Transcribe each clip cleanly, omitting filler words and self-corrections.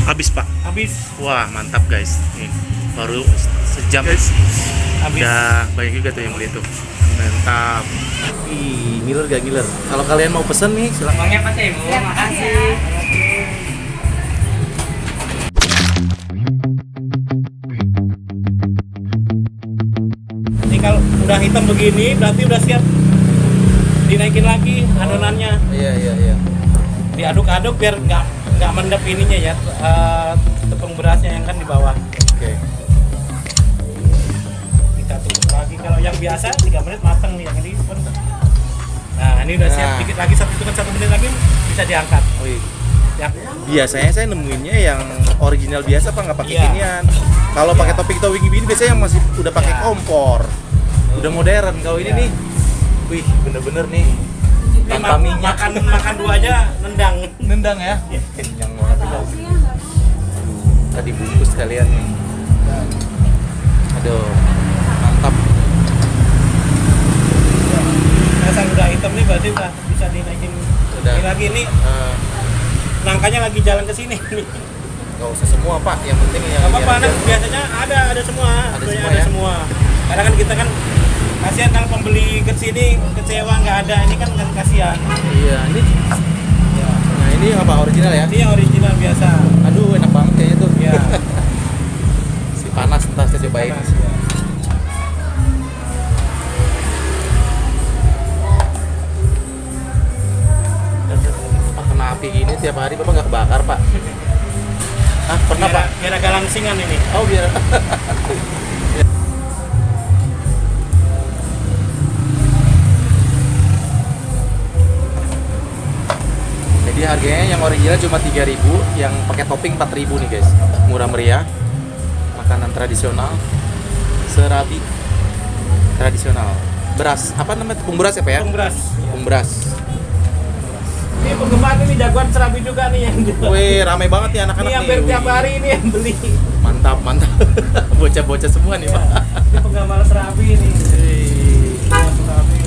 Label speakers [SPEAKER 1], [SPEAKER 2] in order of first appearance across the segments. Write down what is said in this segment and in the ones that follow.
[SPEAKER 1] Habis Pak.
[SPEAKER 2] Habis.
[SPEAKER 1] Wah mantap guys. Nih baru sejam guys.
[SPEAKER 2] Habis.
[SPEAKER 1] Udah banyak juga tuh yang beli tuh. Mantap. Ih, ngiler gak ngiler? Kalau kalian mau pesen nih silakan.
[SPEAKER 2] Uangnya Pak Temu, makasih. Ini kalau udah hitam begini berarti udah siap dinaikin lagi adonannya.
[SPEAKER 1] Iya.
[SPEAKER 2] Diaduk-aduk biar nggak mendep ininya ya, tepung berasnya yang kan di bawah.
[SPEAKER 1] Oke.
[SPEAKER 2] Kita tunggu lagi. Kalau yang biasa 3 menit matang nih, yang ini sebentar. Nah ini udah siap,
[SPEAKER 1] Nah.
[SPEAKER 2] dikit lagi 1 menit lagi bisa diangkat.
[SPEAKER 1] Wih.
[SPEAKER 2] Ya.
[SPEAKER 1] Biasanya saya nemuinnya yang original biasa Pak, nggak pakai
[SPEAKER 2] Iya.
[SPEAKER 1] ginian. Kalau pakai topping gini biasanya yang masih udah pakai
[SPEAKER 2] Iya.
[SPEAKER 1] kompor. Udah modern. Kalau ini
[SPEAKER 2] Iya.
[SPEAKER 1] nih, wih bener-bener nih.
[SPEAKER 2] Ini
[SPEAKER 1] Tanpa minyak.
[SPEAKER 2] makan 2 aja nendang.
[SPEAKER 1] Nendang ya. Kenyang banget guys. Tadi bungkus kalian nih. Aduh, mantap.
[SPEAKER 2] Asal udah hitam nih berarti udah bisa dinaikin.
[SPEAKER 1] Udah.
[SPEAKER 2] Ini lagi nih nangkanya lagi jalan ke sini.
[SPEAKER 1] Nggak usah semua Pak, yang penting yang
[SPEAKER 2] Gak apa-apa,
[SPEAKER 1] aja.
[SPEAKER 2] biasanya ada semua.
[SPEAKER 1] Ada
[SPEAKER 2] Sebenarnya
[SPEAKER 1] semua
[SPEAKER 2] ada
[SPEAKER 1] ya?
[SPEAKER 2] semua. Karena kan kita kan kasihan kalau pembeli ke sini kecewa nggak ada, ini kan kasihan.
[SPEAKER 1] Iya, ini. Nah, ini yang apa original ya?
[SPEAKER 2] Ini yang original biasa.
[SPEAKER 1] Aduh, enak banget kayaknya tuh.
[SPEAKER 2] Ya.
[SPEAKER 1] Si panas ntar saya cobain. Pak, kena api gini tiap hari Bapak nggak kebakar Pak? Ah, pernah Pak?
[SPEAKER 2] Biar agak langsingan ini.
[SPEAKER 1] Oh biar. Jadi harganya yang original cuma 3.000, yang pakai topping 4.000 nih guys. Murah meriah. Makanan tradisional. Serabi tradisional. Beras, apa namanya? Tepung beras ya Pak ya?
[SPEAKER 2] Tepung beras.
[SPEAKER 1] Tepung beras.
[SPEAKER 2] Ini penggemar ini jagoan serabi juga nih yang jual.
[SPEAKER 1] Wih, ramai banget nih anak-anak
[SPEAKER 2] Ini
[SPEAKER 1] nih.
[SPEAKER 2] hampir tiap
[SPEAKER 1] Wih.
[SPEAKER 2] hari ini yang beli.
[SPEAKER 1] Mantap. Bocah-bocah semua nih Pak.
[SPEAKER 2] Ini penggemar serabi ini. Penggemar serabi.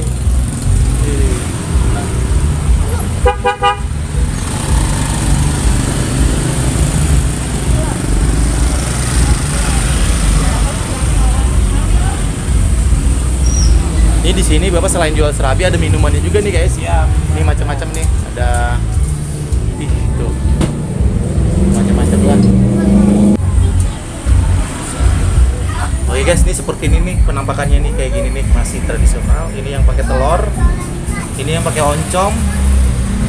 [SPEAKER 1] Ini di sini Bapak selain jual serabi ada minumannya juga nih guys.
[SPEAKER 2] Siap.
[SPEAKER 1] Ini macam-macam nih. Ada itu. Macam-macam lah. Oke guys, ini seperti ini nih penampakannya nih kayak gini nih, masih tradisional. Ini yang pakai telur. Ini yang pakai oncom.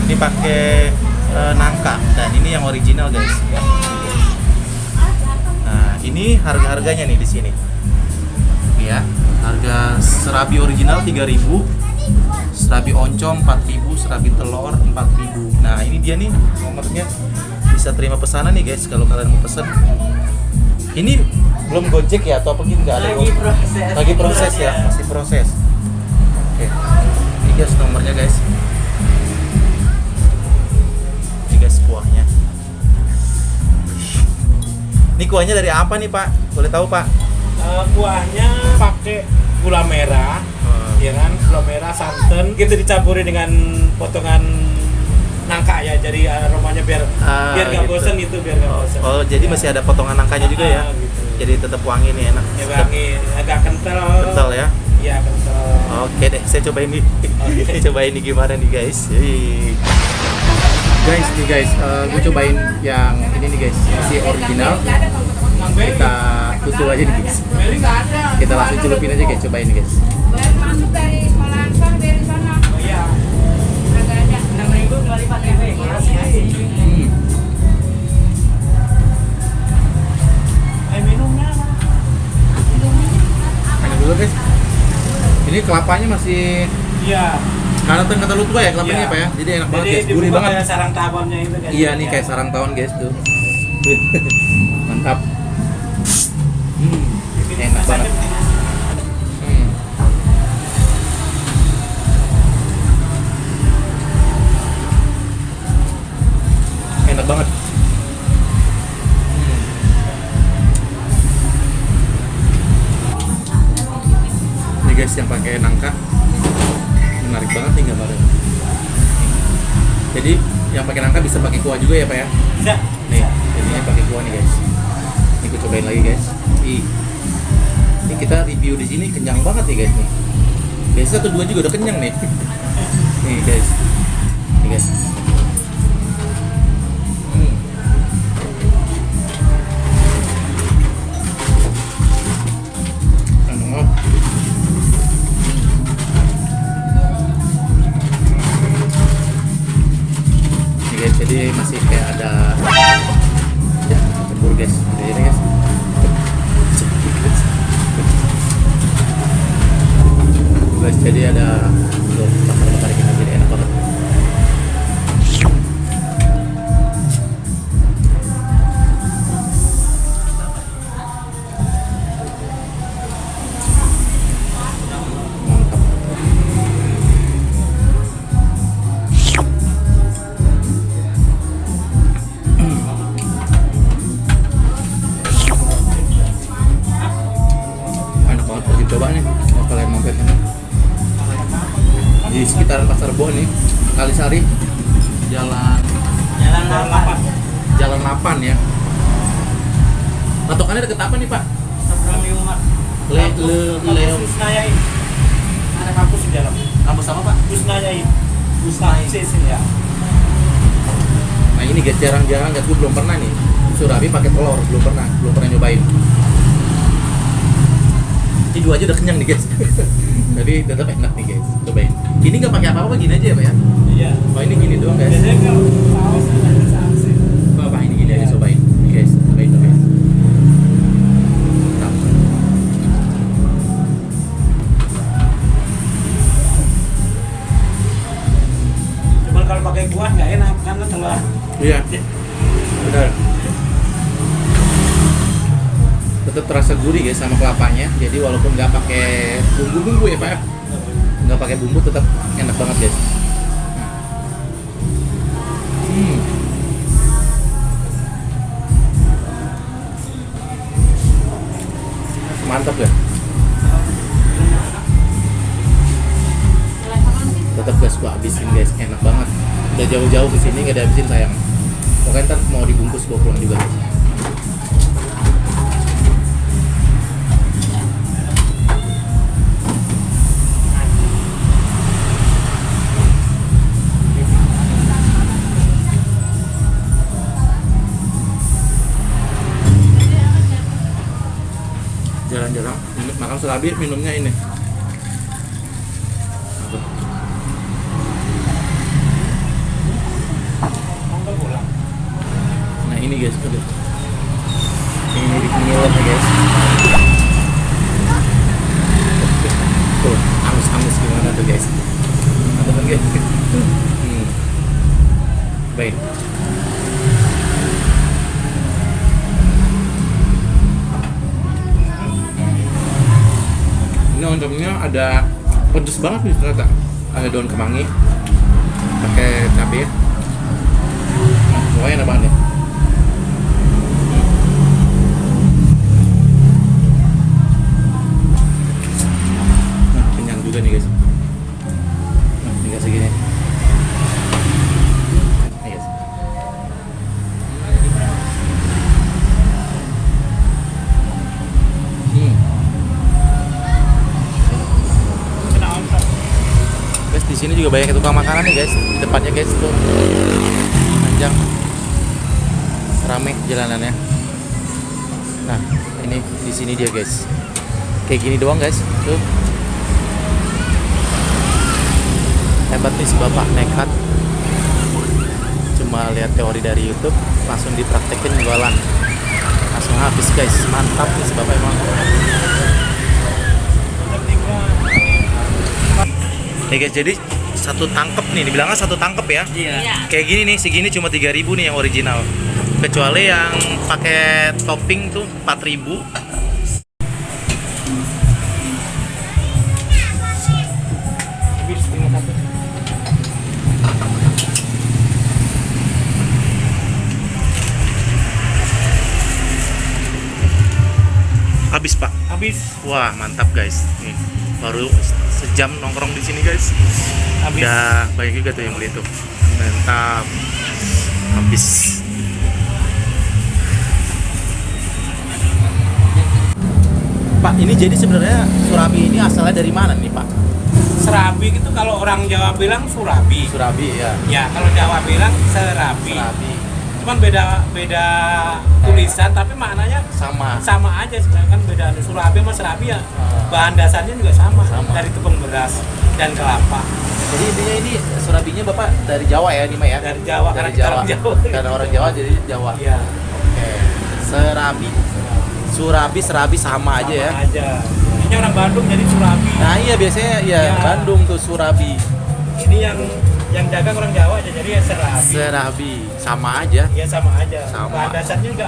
[SPEAKER 1] Ini pakai nangka dan ini yang original guys. Nah, ini harga-harganya nih di sini. Ya, harga serabi original 3.000, serabi oncom 4.000, serabi telur 4.000. Nah, ini dia nih nomornya. Bisa terima pesanan nih guys kalau kalian mau pesen. Ini belum Gojek ya atau apa gitu, nggak ada
[SPEAKER 2] Lagi proses.
[SPEAKER 1] Lagi proses ya, masih proses. Oke. Ini guys nomornya guys. Ini guys kuahnya. Ini kuahnya dari apa nih Pak? Boleh tahu Pak?
[SPEAKER 2] Kuahnya pakai gula merah, ya kan, gula merah, santan, gitu dicampuri dengan potongan nangka ya, jadi aromanya biar nggak
[SPEAKER 1] gitu.
[SPEAKER 2] bosen itu, biar nggak bosen.
[SPEAKER 1] Oh, jadi
[SPEAKER 2] Ya.
[SPEAKER 1] masih ada potongan nangkanya juga ya?
[SPEAKER 2] Gitu.
[SPEAKER 1] Jadi tetap wangi nih, enak.
[SPEAKER 2] Ya
[SPEAKER 1] Sedap.
[SPEAKER 2] wangi, agak kental.
[SPEAKER 1] Kental ya?
[SPEAKER 2] Iya kental.
[SPEAKER 1] Oke deh, saya cobain nih.
[SPEAKER 2] Oke.
[SPEAKER 1] Cobain nih gimana nih guys. Guys, gue cobain yang ini nih guys, masih original. Kita tutup aja nih guys.
[SPEAKER 2] Beli nggak ada.
[SPEAKER 1] Kita langsung celupin aja guys, cobain nih guys.
[SPEAKER 3] Baru masuk dari sekolahan kan dari sana.
[SPEAKER 2] Oh iya.
[SPEAKER 3] Agak ada
[SPEAKER 2] 6.000 kembali 4.000. Makasih. Minumnya.
[SPEAKER 1] Enak dulu guys. Ini kelapanya masih
[SPEAKER 2] Iya.
[SPEAKER 1] karena kata lu tua ya kelapanya
[SPEAKER 2] Iya.
[SPEAKER 1] apa ya? Jadi enak banget
[SPEAKER 2] Jadi
[SPEAKER 1] guys, gurih
[SPEAKER 2] dibuka
[SPEAKER 1] banget.
[SPEAKER 2] kayak sarang tawonnya itu kan.
[SPEAKER 1] Iya nih kayak sarang tawon guys tuh. Mantap. Enak banget. Enak banget. Ini guys yang pakai nangka menarik banget nih gambarnya. Jadi yang pakai nangka bisa pakai kuah juga ya Pak ya?
[SPEAKER 2] Bisa.
[SPEAKER 1] Nih, jadinya nih pakai kuah nih guys. Ini gue cobain lagi guys. Ini kita review di sini kenyang banget nih guys nih. Biasa 1-2 juga udah kenyang nih. Nih guys. Nih guys. Enak. Nih guys, jadi masih kayak ada cembur guys. Jadi guys. Guys, jadi ada bakar-bakar kita, jadi enak banget. Enak banget, wajib coba nih kalau kalian mampir sana. Di sekitaran Pasar Bo nih, Kalisari, Jalan 8 ya. Patokannya deket apa nih Pak? Leo
[SPEAKER 2] Kusnayain. Ada kampus di dalam.
[SPEAKER 1] kampus apa Pak?
[SPEAKER 2] Kusnayain. Kusnayain ya.
[SPEAKER 1] Nah ini guys, jarang-jarang guys, gue belum pernah nih surabi pakai telur, belum pernah nyobain. Ini 2 aja udah kenyang nih guys. Tapi tetap enak nih guys, cobain. Ini nggak pakai apa-apa, gini aja ya Pak ya?
[SPEAKER 2] Iya.
[SPEAKER 1] Oh ini gini doang guys.
[SPEAKER 2] Biasanya kalau saus ada saus.
[SPEAKER 1] Pak ini gini aja, cobain guys, cobain guys. Mantap.
[SPEAKER 2] Cuman kalau pakai kuah nggak enak karena telur.
[SPEAKER 1] Iya, benar. Tetap terasa gurih guys sama kelapanya. Jadi walaupun nggak pakai bumbu-bumbu ya Pak ya, nggak pakai bumbu tetap enak banget guys. Mantap ya. Tetap guys, gua habisin guys, enak banget. Udah jauh-jauh ke sini nggak dihabisin sayang. Pokoknya ntar mau dibungkus gua pulang juga guys. Jalan-jalan makan surabi, minumnya ini. Nah ini guys, aduh. Ini dikenyelot ya guys. Tuh, angus-angus gimana tuh guys. Mantap kan guys. Baik. Ini oncomnya ada pedes banget nih ternyata. Ada daun kemangi, pakai cabai. Pokoknya enak banget ya. Nah, kenyang juga nih guys. Nah, tinggal segini. Nah, guys. Guys, di sini juga banyak tukang makanan nih guys. Di depannya guys tuh. Panjang. Rame jalanannya. Nah, ini di sini dia guys. Kayak gini doang guys. Tuh. Hebat nih si bapak, nekat. Cuma lihat teori dari YouTube, langsung dipraktekin jualan. Langsung habis guys. Mantap nih si bapak emang. Nih guys, jadi satu tangkep nih, dibilangnya satu tangkep ya.
[SPEAKER 2] Iya.
[SPEAKER 1] Kayak gini nih, segini cuma 3.000 nih yang original. Kecuali yang pakai topping tuh 4.000.
[SPEAKER 2] Habis 51.
[SPEAKER 1] Habis Pak.
[SPEAKER 2] Habis.
[SPEAKER 1] Wah mantap guys. Nih baru sejam nongkrong di sini guys.
[SPEAKER 2] Habis.
[SPEAKER 1] Udah banyak juga tuh yang beli tuh. Mantap. Habis. Ini jadi sebenarnya surabi ini asalnya dari mana nih Pak?
[SPEAKER 2] Serabi itu kalau orang Jawa bilang surabi.
[SPEAKER 1] Surabi ya.
[SPEAKER 2] Ya, kalau Jawa bilang serabi.
[SPEAKER 1] Surabi
[SPEAKER 2] Cuman beda tulisan tapi maknanya
[SPEAKER 1] sama.
[SPEAKER 2] sama aja sedangkan beda surabi sama serabi ya. Bahan dasarnya juga sama,
[SPEAKER 1] Sama.
[SPEAKER 2] dari tepung beras dan kelapa.
[SPEAKER 1] Jadi intinya ini surabinya Bapak dari Jawa ya nih Pak ya?
[SPEAKER 2] Dari Jawa
[SPEAKER 1] Dari
[SPEAKER 2] karena kita
[SPEAKER 1] Jawa.
[SPEAKER 2] orang Jawa.
[SPEAKER 1] Karena orang Jawa jadi Jawa.
[SPEAKER 2] Iya.
[SPEAKER 1] Oke. Serabi. Surabi, serabi sama aja ya.
[SPEAKER 2] Sama aja. Ini orang Bandung jadi surabi.
[SPEAKER 1] Nah iya biasanya ya
[SPEAKER 2] Ya.
[SPEAKER 1] Bandung tuh surabi.
[SPEAKER 2] Ini yang dagang orang Jawa aja jadi ya serabi.
[SPEAKER 1] Serabi sama aja.
[SPEAKER 2] Iya sama aja.
[SPEAKER 1] Sama.
[SPEAKER 2] Bahan dasarnya juga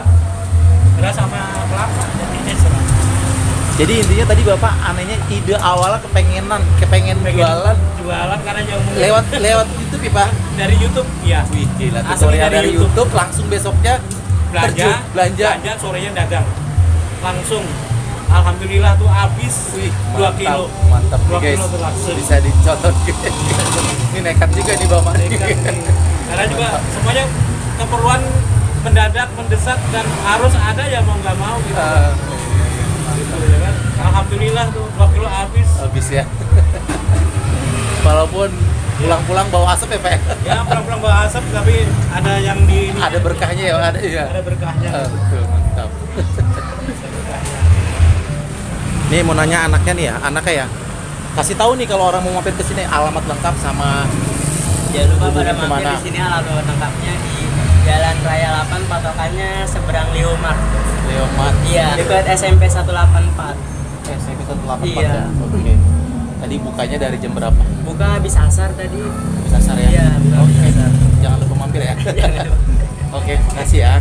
[SPEAKER 2] beras sama kelapa jadinya serabi.
[SPEAKER 1] Jadi intinya tadi Bapak anehnya ide awalnya kepengen jualan
[SPEAKER 2] Jualan karena jauh
[SPEAKER 1] lewat YouTube ya Pak.
[SPEAKER 2] dari YouTube ya.
[SPEAKER 1] Wih gila,
[SPEAKER 2] Asli
[SPEAKER 1] tutorial
[SPEAKER 2] dari
[SPEAKER 1] dari
[SPEAKER 2] YouTube.
[SPEAKER 1] YouTube langsung besoknya terjun, belanja.
[SPEAKER 2] sorenya dagang langsung. Alhamdulillah tuh habis.
[SPEAKER 1] Wih,
[SPEAKER 2] 2 kilo.
[SPEAKER 1] Mantap
[SPEAKER 2] 2
[SPEAKER 1] nih guys.
[SPEAKER 2] kilo tuh langsung.
[SPEAKER 1] Bisa dicontoh. Ini nekat juga nih Bapak.
[SPEAKER 2] Karena juga semuanya keperluan mendadak, mendesak dan harus ada ya mau nggak mau gitu. Gitu, ya kan? Alhamdulillah tuh 2 kilo
[SPEAKER 1] Habis ya. Walaupun pulang-pulang bawa asap ya Pak.
[SPEAKER 2] ya pulang-pulang bawa asap tapi ada yang di ini,
[SPEAKER 1] Ada berkahnya ya, ada ya.
[SPEAKER 2] ada berkahnya.
[SPEAKER 1] Betul, mantap. Nih mau nanya anaknya nih ya, anaknya ya. Kasih tahu nih kalau orang mau mampir ke sini alamat lengkap sama
[SPEAKER 4] Jangan lupa pada
[SPEAKER 1] hubungan
[SPEAKER 4] mampir
[SPEAKER 1] kemana.
[SPEAKER 4] di sini alamat lengkapnya di Jalan Raya 8 patokannya seberang Leomart.
[SPEAKER 1] Leomart.
[SPEAKER 4] Iya, dekat SMP 184.
[SPEAKER 1] SMP 184
[SPEAKER 4] Iya.
[SPEAKER 1] ya. Oke. Tadi bukanya dari jam berapa?
[SPEAKER 4] Buka habis asar tadi.
[SPEAKER 1] Bisa asar ya?
[SPEAKER 4] Iya, buka habis
[SPEAKER 1] Oke.
[SPEAKER 4] asar.
[SPEAKER 1] Jangan lupa mampir ya.
[SPEAKER 4] Jangan lupa.
[SPEAKER 1] Oke, makasih ya.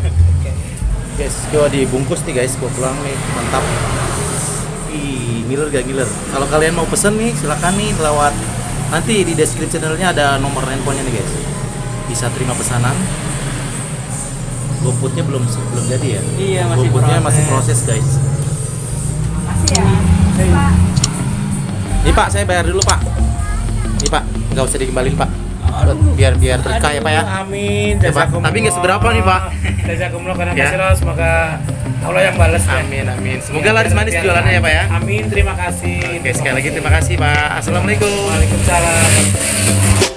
[SPEAKER 1] Guys, coba dibungkus nih guys buat pulang nih, mantap. Ih, ngiler gak ngiler. Kalau kalian mau pesen nih, silakan nih lewat nanti di deskripsi channelnya ada nomor handphonenya nih guys. Bisa terima pesanan. GoFoodnya belum jadi ya?
[SPEAKER 4] Iya, masih
[SPEAKER 1] GoFoodnya masih
[SPEAKER 4] proses.
[SPEAKER 1] proses guys.
[SPEAKER 3] Makasih ya. Pak.
[SPEAKER 1] Nih Pak, saya bayar dulu Pak. Nih Pak, nggak usah dikembalin Pak. Biar berkah ya Pak ya.
[SPEAKER 2] Amin.
[SPEAKER 1] Ya, Pak. Tapi nggak seberapa nih, Pak.
[SPEAKER 2] Jazakumullah karena
[SPEAKER 1] Ya.
[SPEAKER 2] kasih semoga Allah yang balas ya.
[SPEAKER 1] Amin amin. Semoga laris manis jualannya ya Pak ya.
[SPEAKER 2] Amin, terima kasih.
[SPEAKER 1] Oke, sekali lagi terima kasih Pak. Assalamualaikum.
[SPEAKER 2] Waalaikumsalam.